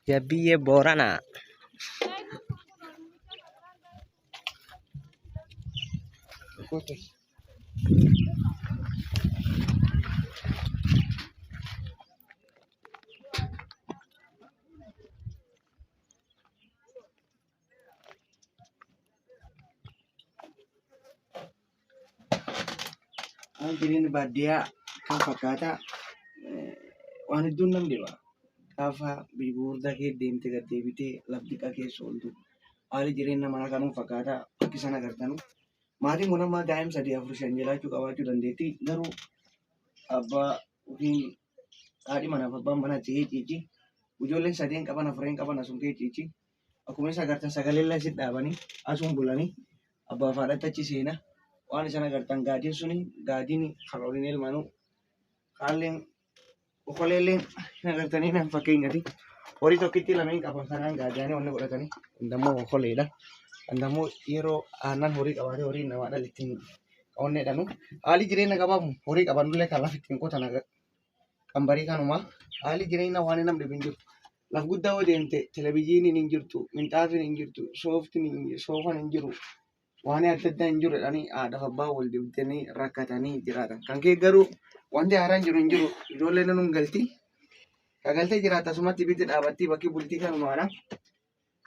Jabiyye Borana. Jireenya baadiyyaa kan fakkaata waan hedduun namni dhiba. Gaafa gurgurtaa kee deemtee gad deebitee lafti keessa ooltu haalli jireenya manaa kanuu fakkaata akka isaan agartanu. Maatiin kun amma daa'ima 3-4-5 jiraachuu qabaachuu dandeetti. Garuu abbaa yookiin haadhi manaaf abbaan manaa ta'ee ciici. Ijoolleen 3 qaban 4 qaban asuma ta'ee ciici. Akkuma isa agartan sagalee illee asitti dhaabanii asuma bulanii abbaa fi haadhatti achi seena. Waan isaan agartan gaadiin suni gaadiin harooliin ilmaanuu haalleen okoleelleen hin agartanii nan fakkeenyati. Horii tokkitti lameen qaban kanaan gaadiyaanii wanni godhatanii indammoo okoleedha. Indammoo yeroo aannan horii qabaatee horii namaa dhalittiin onneedhanu. Haalli jireenya qabaamu horii qabanullee kan lafa ittiin qotan kan barii kanumaa haalli jireenya waan namni hin jiru. Laf guddaa yoo deemte televizyiiniin hin jirtu, minxaafiin hin jirtu, soofaan hin jiru. Waan adda addaa hin jirredhanii haadhaaf abbaa wal dibdanii rakkatanii jiraatan. Kan kee garuu wanti haaraan jiru hin jiru. Ijoolleen nun galti. Kagaltee jiraata asumatti bitti dhaabatti bakki bultii kanumaadha.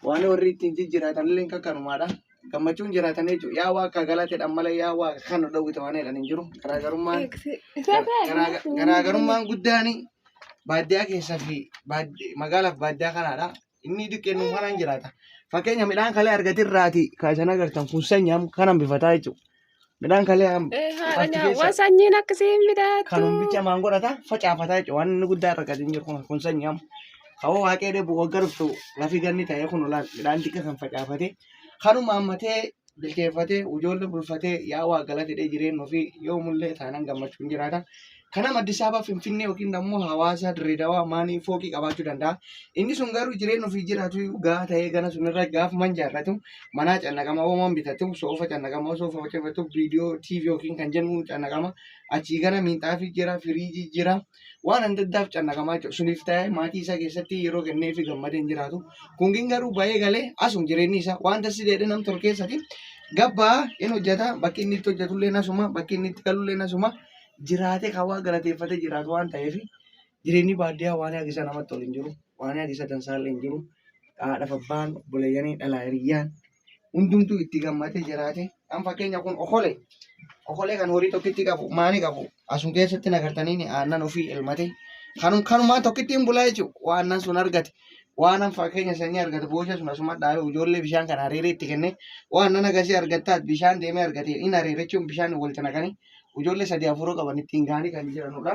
Waan warri ittiin jiraatan illee kanumaadha. Gammachuun jiraatan jechuudha. Yaa waa kagalateedhaan malee yaa waa kan dhawwite waan jedhan hin jiru. Garaagarummaan guddaan baadiyyaa keessaa fi magaalaaf baadiyyaa kanaadha. Inni xiqqeennu kanaan jiraata. Fakkeenya midhaan kalee argatirraati kaasan agartan kun sanyaan kanan bifataa jechuudha. Midhaan kalee waan sanyiin akkasii midhaatu. Kanuma bicha maan godhata facaafataa jechuudha. Waan inni guddaa argatin jiru kun sanyaan hawwa waaqee deebu waggaruftu lafi ganni ta'ee kun olaal midhaan xiqqaa kan facaafate kanuma ammatee bilcheeffatee ijoollee bulfatee yaa waa galatee jireenya ofii yoo mullee taanaan gammachuun jiraata. Kana Addis Ababa Finfinnee yookiin immoo Hawaasa Dirreedawaa maanii fooqii qabaachuu danda'a. Inni sun garuu jireenya ofii jiraatu gaa ta'ee gana sunirra gaafa manjaarratu manaa cannaqama uumamaan bitatu soofa cannaqama soofa hojjefatu viidiyoo TV yookiin kan jennuun cannaqama achii gana miinxaafii jira firiijii jira waan adda addaaf cannaqamaa jechuudha. Suniif ta'ee maatii isaa keessatti yeroo kennee fi gammadeen jiraatu. Kungiin garuu baay'ee galee asum jireenyi isaa waan tasii dheedhee nam tol keessatti gabbaa inni hojjeta bakki inni itti hojjetullee nasuma bakki inni itti galullee nasuma. Jiraatee hawaa galateeffatee jiraatu waan ta'eef jireenyi baadiyyaa waan hagisa namatti tolu hin jiru. Waan hagisa dansaallee hin jiru. Haadhaaf abbaan obboleeyyanii dhalaa hiriyyaan hundumtuu itti gammadee jiraate. Kan fakkeenya kun okolee. Okolee kan horii tokkitti qabu maanii qabu asuma keessatti nagartanii aannan ofii elmate. Kanumaa tokkitti hin bulaa jechuudha. Waan aannan sun argate. Waan fakkeenya sanyii argate boosha sun asuma dhaabee ijoollee bishaan kan hariiree itti kennee waan aannan agasii argattaat bishaan deemee argate inni hariiree jechuun bishaan walitti naqanii. Ijoollee 3-4 qaban ittiin gaanii kan jiranudha.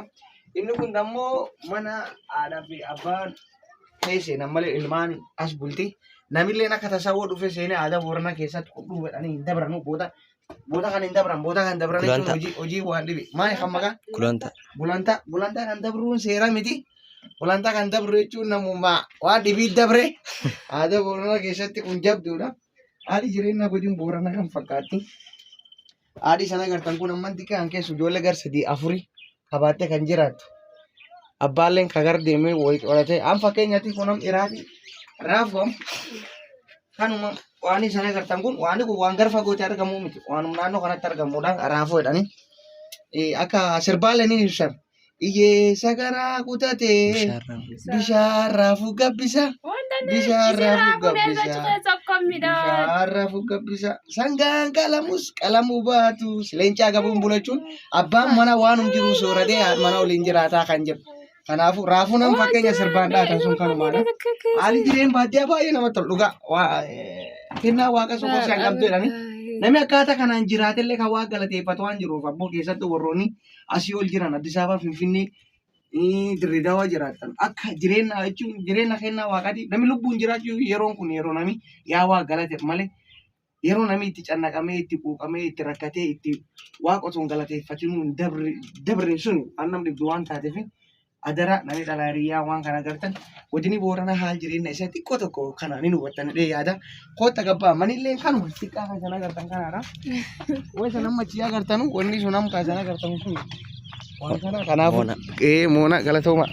Inni kun immoo mana haadhaa fi abbaan keessee malee ilmaan as bulti. Namillee akka tasawwoo dhufe seenee aadaa Booranaa keessatti qophiin godhanii hin dabranuu booda kan hin dabran booda kan dabran jechuun hojii waan dhibe. Maali kan maqaa? Gulantaa. Gulantaa kan dabruun seera miti. Gulantaa kan dabru jechuun namummaa waan dhibii dabre aadaa Booranaa keessatti kun jabduudha. Haali jireenya godin Booranaa kan fakkaatti. Haadhi sana agartan kun amman xiqqaan keessu ijoollee gar 3-4 qabaattee kan jiraattu. Abbaalleen kagar deemee wayii qoratee an fakkeenyaatti kun am dhiraati. Raafuu kanuma waan sana agartan kun waan gar fagootti argamu miti. Waan naannoo kanatti argamuudhaan raafuu jedhanii akka sirbaallee ni ibsan. Iyyeessa garaa kutatee bishaan raafuu gabbisa. Bishaan raafuu gabbisa. Sangaan qalamuu baatu. Leencaa gabuun bulachuun abbaan mana waan jiru sooratee mana waliin jiraataa kan jiru. Kanaafuu raafuu nama fakkeenya sirbaan dhaatan sun kanumaadha. Haalli jireenya baadiyyaa baay'ee namatti tolu dhugaa. Kennaa waaqa sookoo isaan qabdu jedhanii. Namni akkaataa kanaan jiraatellee kan waaqa galateeffatu waan jiruuf abboo keessatti warroonni asii ol jiran Addis Ababa Finfinnee Dirreedawaa jiraatan akka jireenya jechuun jireenya kennaa waaqaati. Namni lubbuun jiraachuu yeroon kun yeroo namni yaa waaqa galateef malee yeroo namni itti cannaqamee itti quuqamee itti rakkatee itti waaqa osoo hin galateeffatiin dabre sun waan namni waan taateef adara namni dhalaa hiriyaa waan kana agartan godini Booranaa haal jireenya isaa xiqqoo tokko kanaan hin hubattanidha yaada. Koota gabbaa manillee kanuma xiqqaa kan sana agartan kanaadha. Waan sana achi agartanu wanni sun amma kan sana agartan sun waan kana kanaafuu moona galatooma.